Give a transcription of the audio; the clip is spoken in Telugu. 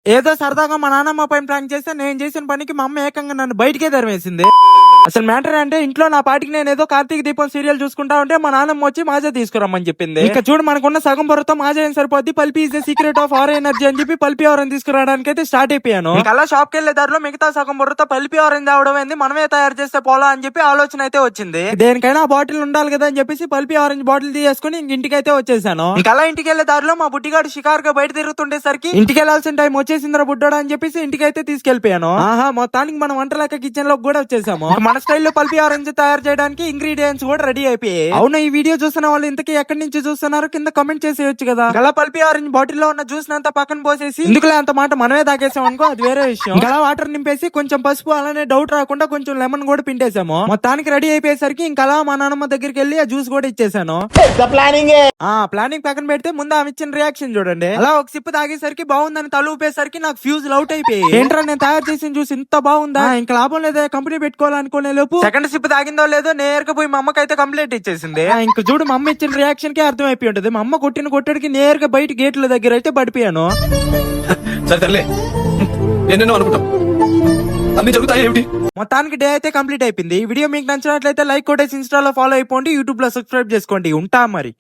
ఏదో సరదాగా మా నాన్నమ్మ పైన ప్రాంక్ చేస్తే నేను చేసిన పనికి మా అమ్మ ఏకంగా నన్ను బయటికే తరిమేసింది. అసలు మ్యాటర్ అంటే ఇంట్లో నా పాటికి నేను ఏదో కార్తీక దీపం సీరియల్ చూసుకుంటా ఉంటే మా నాన్నమ్మ వచ్చి మాజా తీసుకురమ్మని చెప్పింది. ఇక చూడు మనకున్న సగం బొర్రతో మాజా ఏం సరిపోద్ది, Pulpy is the secret of our energy అని చెప్పి పల్పి ఆరెంజ్ తీసుకురావడానికి అయితే స్టార్ట్ అయిపోయాను. అలా షాప్ కి వెళ్లే దారిలో మిగతా సగం బొర్రతో పల్పి ఆరెంజ్ అవడం ఏంది, మనమే తయారు చేస్తే పోలా అని చెప్పి ఆలోచన అయితే వచ్చింది. దేనికైనా ఆ బాటిల్ ఉండాలి కదా అని చెప్పేసి పల్పి ఆరెంజ్ బాటిల్ తీసుకుని ఇంటికి అయితే వచ్చేసాను. అలా ఇంటికి వెళ్లే దారిలో మా బుడ్డిగాడు షికారుగా బయట తిరుగుతుండేసరికి ఇంటికి వెళ్లాల్సిన టైం వచ్చేసిందిరా బుడ్డోడా అని చెప్పేసి ఇంటికి అయితే తీసుకెళ్లిపోయాను. ఆహా, మొత్తానికి మనం వంట లెక్క కిచెన్ లోకి కూడా వచ్చేసాము. మన స్టైల్లో పల్పి ఆరెంజ్ తయారు చేయడానికి ఇంగ్రీడియంట్స్ కూడా రెడీ అయిపోయాయి. అవును, ఈ వీడియో చూస్తున్న వాళ్ళు ఇంతకీ ఎక్కడి నుంచి చూస్తున్నారు కింద కమెంట్ చేసేయచ్చు కదా. అలా పల్పి ఆరెంజ్ బాటిల్ లో ఉన్న జ్యూస్ అంతా పక్కన పోసేసి ఇందుకులే అంత మాట మనమే తాగేసాం అనుకో, అది వేరే విషయం. అలా వాటర్ నింపేసి కొంచెం పసుపు అలానే డౌట్ రాకుండా కొంచెం లెమన్ కూడా పిండేసాము. మొత్తానికి రెడీ అయిపోయేసరికి ఇంకా మా నాన్నమ్మ దగ్గరికి వెళ్ళి ఆ జ్యూస్ కూడా ఇచ్చేసాను. ప్లానింగ్ పక్కన పెడితే ముందు ఆమె ఇచ్చిన రియాక్షన్ చూడండి. అలా ఒక సిప్ తాగేసరికి బాగుందని తల ఊపేసరికి నాకు ఫ్యూజ్ అవుట్ అయిపోయి, ఏంట్రా నేను తయారు చేసిన జ్యూస్ ఇంత బాగుందా, ఇంకా లాభం లేదా కంపెనీ పెట్టుకోవాలనుకునే లోపు సెకండ్ సిప్ తాగిందో లేదో నేరుగా పోయి మా అమ్మకి అయితే కంప్లైంట్ ఇచ్చేసింది. ఇంకా చూడు మా అమ్మ ఇచ్చిన రియాక్షన్ కి అర్థం అయిపోయి ఉంటది. మా అమ్మ కొట్టిన కొట్టడికి నేరుగా బయట గేట్ల దగ్గర అయితే పడిపోయాను. మొత్తానికి డే అయితే కంప్లీట్ అయిపోయింది. ఈ వీడియో మీకు నచ్చినట్లయితే లైక్ కొట్టేసి ఇన్స్టాలో ఫాలో అయిపోండి, యూట్యూబ్ లో సబ్స్క్రైబ్ చేసుకోండి. ఉంటా మరి.